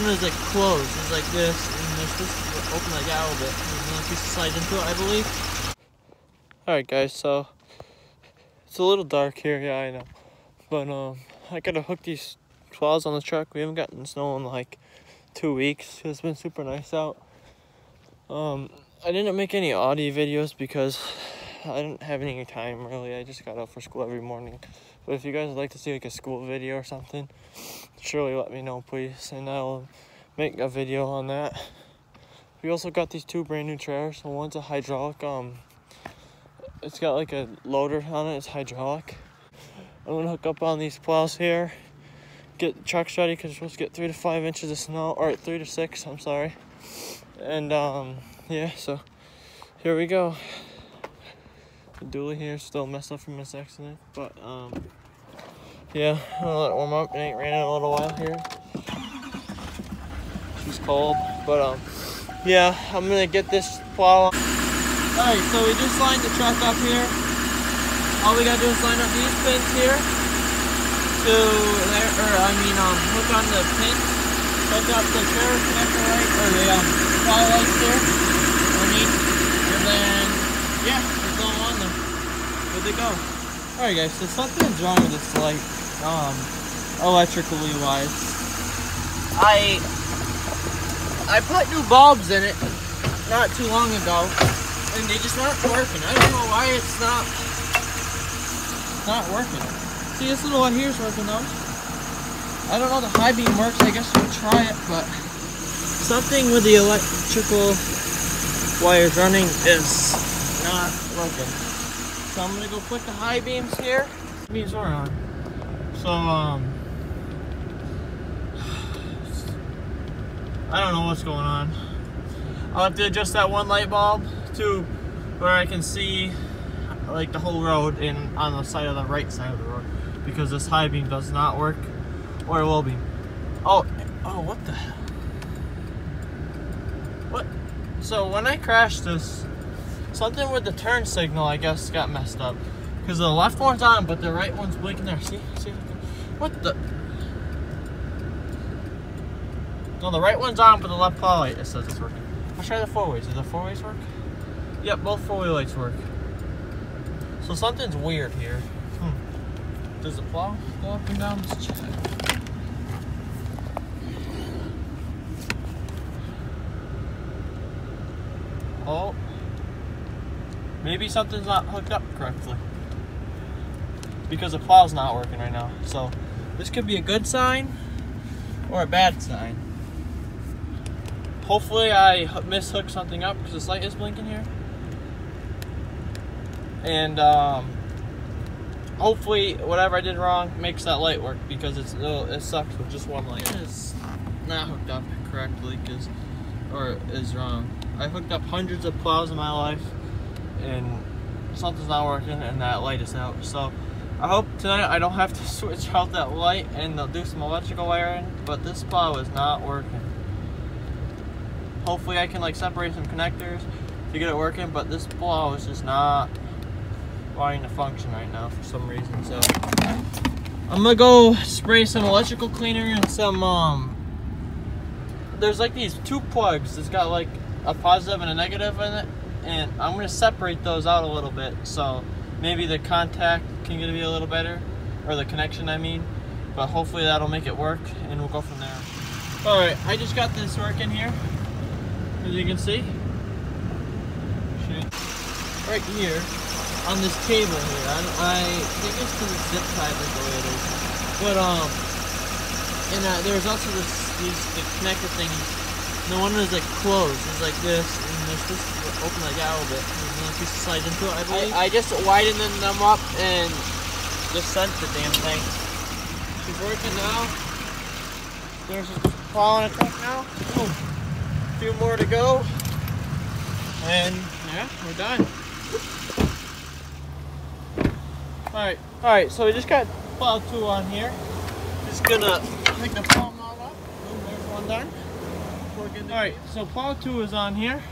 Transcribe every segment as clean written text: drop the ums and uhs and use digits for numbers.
one is like closed. It's like this, and they're supposed to open like that a little bit. There's another piece to slide into it, I believe. Alright guys, so it's a little dark here, yeah, I know. But I gotta hook these plows on the truck. We haven't gotten snow in like 2 weeks. It's been super nice out. I didn't make any audio videos because I didn't have any time really. I just got up for school every morning. But if you guys would like to see like a school video or something, surely let me know, please, and I'll make a video on that. We also got these two brand new trailers. So one's a hydraulic. It's got like a loader on it. It's hydraulic. I'm gonna hook up on these plows here. Get the trucks ready because we're supposed to get 3 to 5 inches of snow, or 3 to 6. I'm sorry. And yeah, so here we go. The dually here is still messed up from this accident, but yeah, I'll let it warm up. It ain't raining in a little while here. She's cold, but yeah, I'm gonna get this plow. Alright, so we just lined the truck up here. All we gotta do is line up these pins here to there, hook on the pins, hook up the trailer connector light, or the plow lights here underneath, and then yeah, it's all on there. Good to go. Alright guys, so something's wrong with this light, electrically wise. I put new bulbs in it not too long ago, and they just aren't working. I don't know why it's not working. See, this little one here is working though. I don't know if the high beam works. I guess we'll try it, but something with the electrical wires running is not working. So I'm gonna go put the high beams here. Beams are on. So I don't know what's going on. I'll have to adjust that one light bulb to where I can see like the whole road and on the side of the right side of the road, because this high beam does not work, or low beam. Oh, what the hell? What? So when I crashed this, something with the turn signal, I guess, got messed up. Because the left one's on, but the right one's blinking there. See? What the? No, the right one's on, but the left plow light, it says it's working. Let's try the four ways. Does the four ways work? Yep, both four-way lights work. So something's weird here. Does the plow go up and down? Let's check. Oh. Maybe something's not hooked up correctly, because the plow's not working right now. So this could be a good sign or a bad sign. Hopefully I mishooked something up because this light is blinking here. And hopefully whatever I did wrong makes that light work, because it sucks with just one light. It's not hooked up correctly or is wrong. I hooked up hundreds of plows in my life and something's not working and that light is out. So I hope tonight I don't have to switch out that light and they'll do some electrical wiring, but this plow is not working. Hopefully I can like separate some connectors to get it working, but this plow is just not wanting to function right now for some reason. So I'm gonna go spray some electrical cleaner and some there's like these two plugs. It's got like a positive and a negative in it, and I'm gonna separate those out a little bit, so maybe the contact can get to be a little better, or the connection I mean, but hopefully that'll make it work and we'll go from there. Alright, I just got this working here, as you can see. Right here on this cable here. I think it's because it's zip tied like the way it is. But and there's also the connector thingies. The one is like closed. It's like this, and they're supposed to open like that a little bit. There's another piece to slide into it, I believe. I just widened them up and just sent the damn thing. She's working now. There's a plow on a truck now. Oh, a few more to go. And yeah, we're done. Alright, so we just got plow 2 on here. Just gonna pick the plow knot up. Boom, there's one done. Alright, so plow 2 is on here.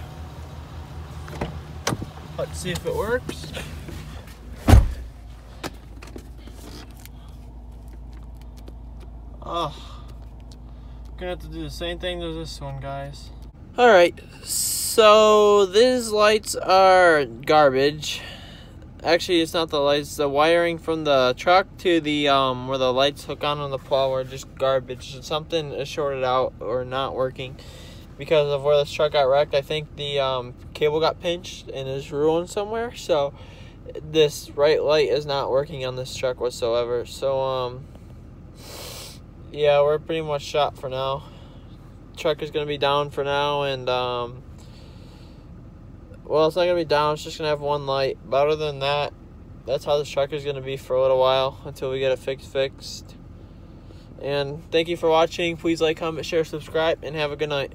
Let's see if it works. gonna have to do the same thing to this one, guys. Alright, so these lights are garbage. Actually, it's not the lights. The wiring from the truck to the where the lights hook on the plow are just garbage. Something is shorted out or not working because of where this truck got wrecked. I think the cable got pinched and is ruined somewhere. So this right light is not working on this truck whatsoever. So yeah, we're pretty much shot for now. Truck is gonna be down for now, and well, it's not going to be down. It's just going to have one light. But other than that, that's how this truck is going to be for a little while until we get it fixed. And thank you for watching. Please like, comment, share, subscribe, and have a good night.